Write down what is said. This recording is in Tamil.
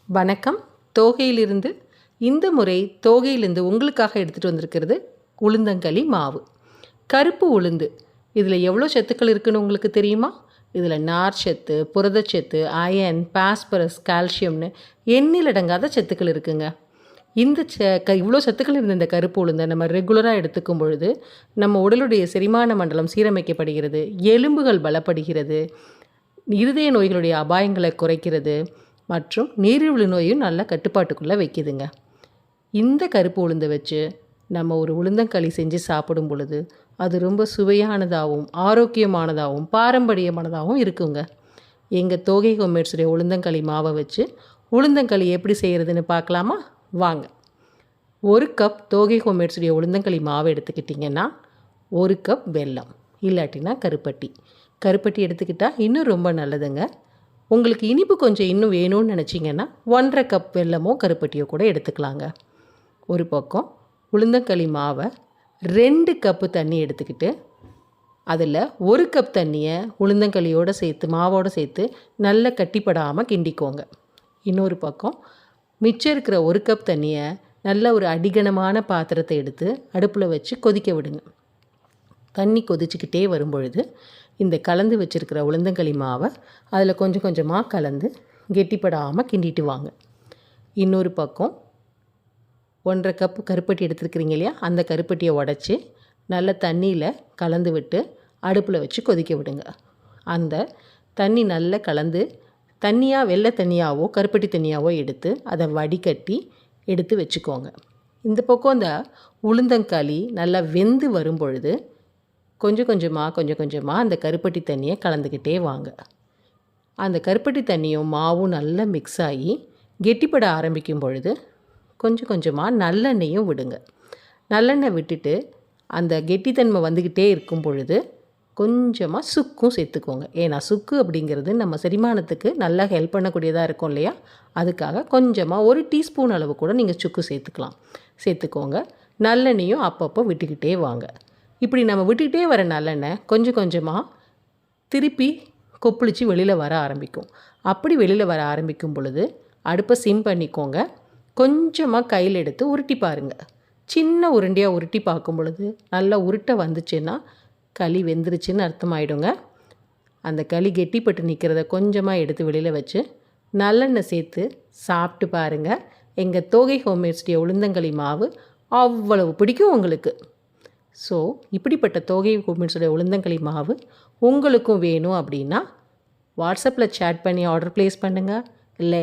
வணக்கம். தோகையிலிருந்து இந்த முறை தோகையிலிருந்து உங்களுக்காக எடுத்துகிட்டு வந்திருக்கிறது உளுந்தங்களி மாவு. கருப்பு உளுந்து இதில் எவ்வளோ சத்துக்கள் இருக்குதுன்னு உங்களுக்கு தெரியுமா? இதில் நார் சத்து, புரதச்சத்து, அயன், பாஸ்பரஸ், கால்சியம்னு எண்ணிலடங்காத சத்துக்கள் இருக்குங்க. இந்த இவ்வளோ சத்துக்கள் இருந்த இந்த கருப்பு உளுந்தை நம்ம ரெகுலராக எடுத்துக்கும் பொழுது நம்ம உடலுடைய செரிமான மண்டலம் சீரமைக்கப்படுகிறது, எலும்புகள் பலப்படுகிறது, இருதய நோய்களுடைய அபாயங்களை குறைக்கிறது மற்றும் நீரிழிவு நோயும் நல்ல கட்டுப்பாட்டுக்குள்ளே வைக்குதுங்க. இந்த கருப்பு உளுந்தை வச்சு நம்ம ஒரு உளுந்தங்களி செஞ்சு சாப்பிடும் பொழுது அது ரொம்ப சுவையானதாகவும் ஆரோக்கியமானதாகவும் பாரம்பரியமானதாகவும் இருக்குங்க. எங்கள் தோகை ஹோம்மேட்ஸுடைய உளுந்தங்களி மாவை வச்சு உளுந்தங்களி எப்படி செய்கிறதுன்னு பார்க்கலாமா? வாங்க. 1 கப் தோகை ஹோம்மேட்ஸுடைய உளுந்தங்களி மாவு எடுத்துக்கிட்டிங்கன்னா 1 கப் வெல்லம், இல்லாட்டினா கருப்பட்டி எடுத்துக்கிட்டால் இன்னும் ரொம்ப நல்லதுங்க. உங்களுக்கு இனிப்பு கொஞ்சம் இன்னும் வேணும்னு நினச்சிங்கன்னா 1.5 கப் வெல்லமோ கருப்பட்டியோ கூட எடுத்துக்கலாங்க. ஒரு பக்கம் உளுந்தங்களி மாவை 2 கப்பு தண்ணி எடுத்துக்கிட்டு அதில் 1 கப் தண்ணியை உளுந்தங்களியோடு சேர்த்து மாவோடு சேர்த்து நல்லா கட்டிப்படாமல் கிண்டிக்கோங்க. இன்னொரு பக்கம் மிச்சம் இருக்கிற 1 கப் தண்ணியை நல்ல ஒரு அடிகனமான பாத்திரத்தை எடுத்து அடுப்பில் வச்சு கொதிக்க விடுங்க. தண்ணி கொதிச்சுக்கிட்டே வரும்பொழுது இந்த கலந்து வச்சுருக்கிற உளுந்தங்களி மாவை அதில் கொஞ்சம் கொஞ்சமாக கலந்து கெட்டிப்படாமல் கிண்டிட்டு வாங்க. இன்னொரு பக்கம் 1.5 கப்பு கருப்பட்டி எடுத்துருக்கிறீங்க இல்லையா, அந்த கருப்பட்டியை உடச்சி நல்ல தண்ணியில் கலந்து விட்டு அடுப்பில் வச்சு கொதிக்க விடுங்க. அந்த தண்ணி நல்லா கலந்து தண்ணியாக வெள்ளை தண்ணியாவோ கருப்பட்டி தண்ணியாவோ எடுத்து அதை வடிகட்டி எடுத்து வச்சுக்கோங்க. இந்த பக்கம் அந்த உளுந்தங்களி நல்லா வெந்து வரும் பொழுது கொஞ்சம் கொஞ்சமாக அந்த கருப்பட்டி தண்ணியை கலந்துக்கிட்டே வாங்க. அந்த கருப்பட்டி தண்ணியும் மாவும் நல்லா மிக்ஸ் ஆகி கெட்டிப்பட ஆரம்பிக்கும் பொழுது கொஞ்சம் கொஞ்சமாக நல்லெண்ணெயும் விடுங்க. நல்லெண்ணெய் விட்டுட்டு அந்த கெட்டித்தன்மை வந்துக்கிட்டே இருக்கும் பொழுது கொஞ்சமாக சுக்கும் சேர்த்துக்கோங்க. ஏன்னா சுக்கு அப்படிங்கிறது நம்ம செரிமானத்துக்கு நல்லா ஹெல்ப் பண்ணக்கூடியதாக இருக்கும் இல்லையா, அதுக்காக கொஞ்சமாக 1 டீஸ்பூன் அளவு கூட நீங்கள் சுக்கு சேர்த்துக்கோங்க. நல்லெண்ணெயும் அப்பப்போ விட்டுக்கிட்டே வாங்க. இப்படி நம்ம விட்டுக்கிட்டே வர நல்லெண்ணெய் கொஞ்சம் கொஞ்சமாக திருப்பி கொப்பளித்து வெளியில் வர ஆரம்பிக்கும். அப்படி வெளியில் வர ஆரம்பிக்கும் பொழுது அடுப்பை சிம் பண்ணிக்கோங்க. கொஞ்சமாக கையில் எடுத்து உருட்டி பாருங்கள். சின்ன உருண்டையாக உருட்டி பார்க்கும் பொழுது நல்லா உருட்டை வந்துச்சுன்னா களி வெந்துருச்சுன்னு அர்த்தமாயிடுங்க. அந்த களி கெட்டிப்பட்டு நிற்கிறத கொஞ்சமாக எடுத்து வெளியில் வச்சு நல்லெண்ணெய் சேர்த்து சாப்பிட்டு பாருங்கள். எங்கள் தோகை ஹோம்மேட்ஸுடைய உளுந்தங்களி மாவு அவ்வளவு பிடிக்கும் உங்களுக்கு. ஸோ இப்படிப்பட்ட தோகை ஹோம்மேட்ஸுடைய உளுந்தங்களி மாவு உங்களுக்கும் வேணும் அப்படின்னா வாட்ஸ்அப்பில் சேட் பண்ணி ஆர்டர் ப்ளேஸ் பண்ணுங்கள். இல்லை